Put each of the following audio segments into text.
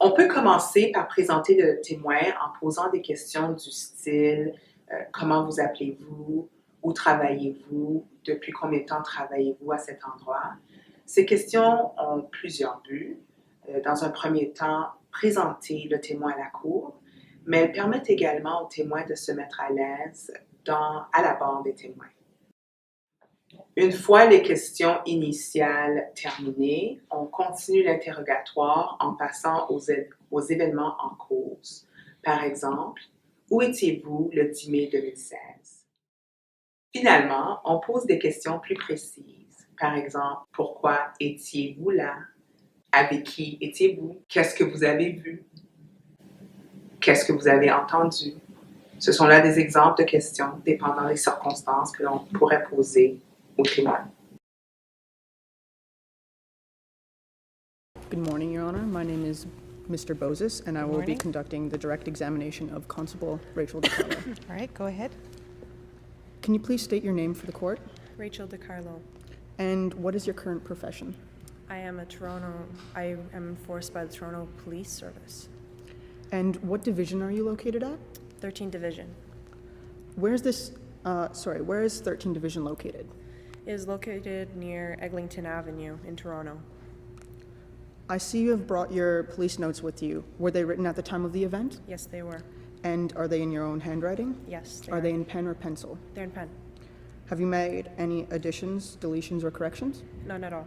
On peut commencer par présenter le témoin en posant des questions du style comment vous appelez-vous, où travaillez-vous, depuis combien de temps travaillez-vous à cet endroit. Ces questions ont plusieurs buts. Dans un premier temps, présenter le témoin à la cour, mais elles permettent également au témoin de se mettre à l'aise à la barre des témoins. Une fois les questions initiales terminées, on continue l'interrogatoire en passant aux événements en cause. Par exemple, où étiez-vous le 10 mai 2016? Finalement, on pose des questions plus précises. Par exemple, pourquoi étiez-vous là? Avec qui étiez-vous? Qu'est-ce que vous avez vu? Qu'est-ce que vous avez entendu? Ce sont là des exemples de questions dépendant des circonstances que l'on pourrait poser aux témoins. Good morning, Your Honor. My name is Mr. Bozis, and I will be conducting the direct examination of Constable Rachel DiCarlo. All right, go ahead. Can you please state your name for the court? Rachel DiCarlo. And what is your current profession? I am enforced by the Toronto Police Service. And what division are you located at? 13th Division. Where is 13th Division located? It is located near Eglinton Avenue in Toronto. I see you have brought your police notes with you. Were they written at the time of the event? Yes, they were. And are they in your own handwriting? Yes, Are they in pen or pencil? They're in pen. Have you made any additions, deletions, or corrections? None at all.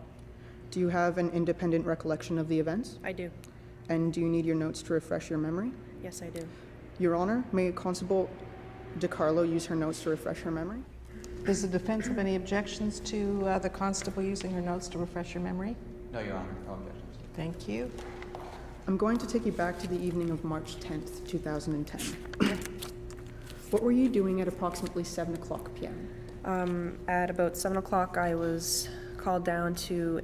Do you have an independent recollection of the events? I do. And do you need your notes to refresh your memory? Yes, I do. Your Honor, may Constable DiCarlo use her notes to refresh her memory? Does the defense have any objections to the constable using her notes to refresh your memory? No, Your Honor, no objections. Thank you. I'm going to take you back to the evening of March 10th, 2010. What were you doing at approximately 7 o'clock p.m.? At about 7 o'clock, I was called down to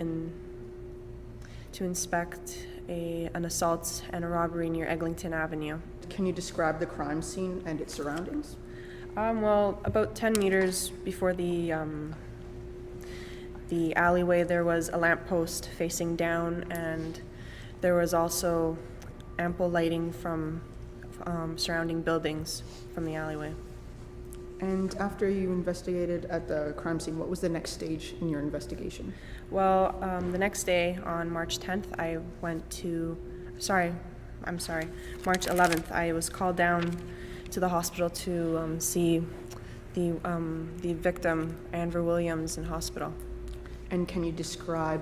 inspect an assault and a robbery near Eglinton Avenue. Can you describe the crime scene and its surroundings? Well, about 10 meters before the alleyway, there was a lamppost facing down, and there was also ample lighting from surrounding buildings from the alleyway. And after you investigated at the crime scene, what was the next stage in your investigation? Well, the next day on March 10th, March 11th, I was called down to the hospital to see the victim, Andrew Williams, in hospital. And can you describe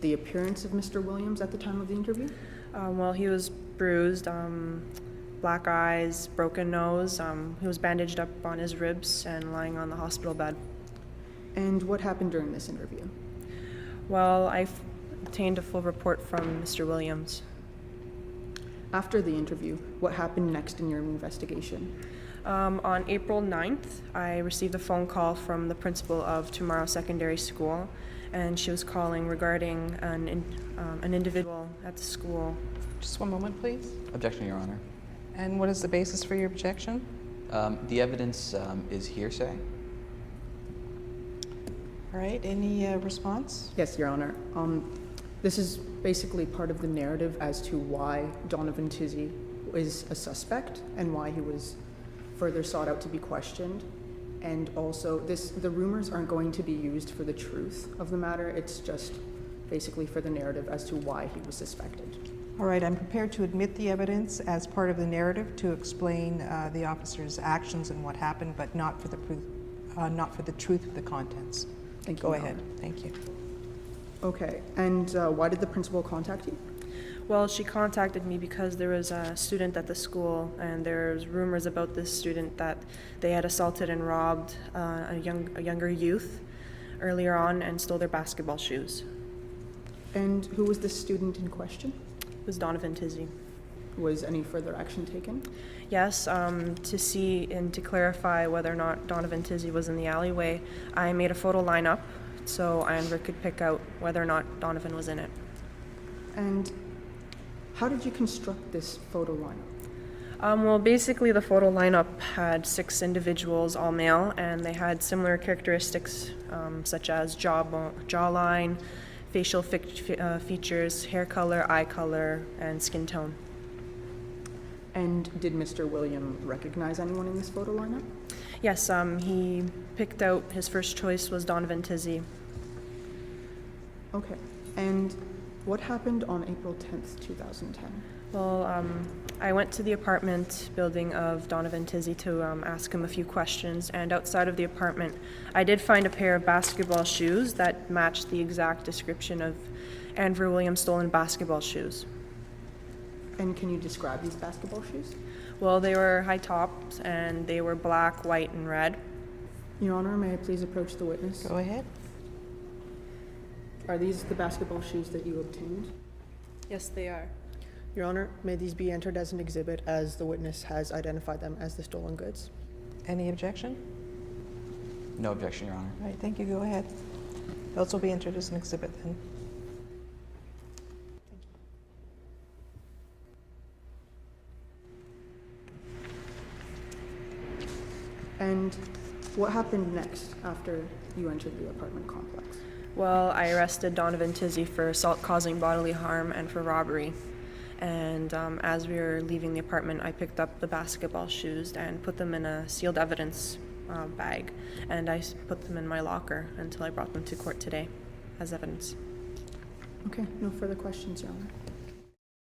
the appearance of Mr. Williams at the time of the interview? Well, he was bruised, black eyes, broken nose. He was bandaged up on his ribs and lying on the hospital bed. And what happened during this interview? Well, I obtained a full report from Mr. Williams. After the interview, what happened next in your investigation? On April 9th, I received a phone call from the principal of Tomorrow Secondary School, and she was calling regarding an individual at the school. Just one moment, please. Objection, Your Honor. And what is the basis for your objection? The evidence is hearsay. All right, any response? Yes, Your Honor. This is basically part of the narrative as to why Donovan Tizzy is a suspect and why he was further sought out to be questioned. And also, the rumors aren't going to be used for the truth of the matter. It's just basically for the narrative as to why he was suspected. All right, I'm prepared to admit the evidence as part of the narrative to explain the officer's actions and what happened, but not for the truth of the contents. Thank you. Go ahead. Thank you. Okay, and why did the principal contact you? Well, she contacted me because there was a student at the school, and there's rumors about this student that they had assaulted and robbed a younger youth earlier on and stole their basketball shoes. And who was the student in question? It was Donovan Tizzy. Was any further action taken? Yes, to see and to clarify whether or not Donovan Tizzy was in the alleyway, I made a photo lineup so Andrew could pick out whether or not Donovan was in it. And how did you construct this photo lineup? Well, basically the photo lineup had 6 individuals, all male, and they had similar characteristics such as jawline, facial features, hair color, eye color, and skin tone. And did Mr. William recognize anyone in this photo lineup? Yes, he picked out, his first choice was Donovan Tizzy. Okay. And what happened on April 10th, 2010? Well, I went to the apartment building of Donovan Tizzy to ask him a few questions, and outside of the apartment, I did find a pair of basketball shoes that matched the exact description of Andrew Williams' stolen basketball shoes. And can you describe these basketball shoes? Well, they were high tops, and they were black, white, and red. Your Honor, may I please approach the witness? Go ahead. Are these the basketball shoes that you obtained? Yes, they are. Your Honor, may these be entered as an exhibit as the witness has identified them as the stolen goods? Any objection? No objection, Your Honor. All right, thank you. Go ahead. Those will be entered as an exhibit then. And what happened next after you entered the apartment complex? Well, I arrested Donovan Tizzy for assault causing bodily harm and for robbery. And as we were leaving the apartment, I picked up the basketball shoes and put them in a sealed evidence bag. And I put them in my locker until I brought them to court today as evidence. Okay, no further questions, Your Honor.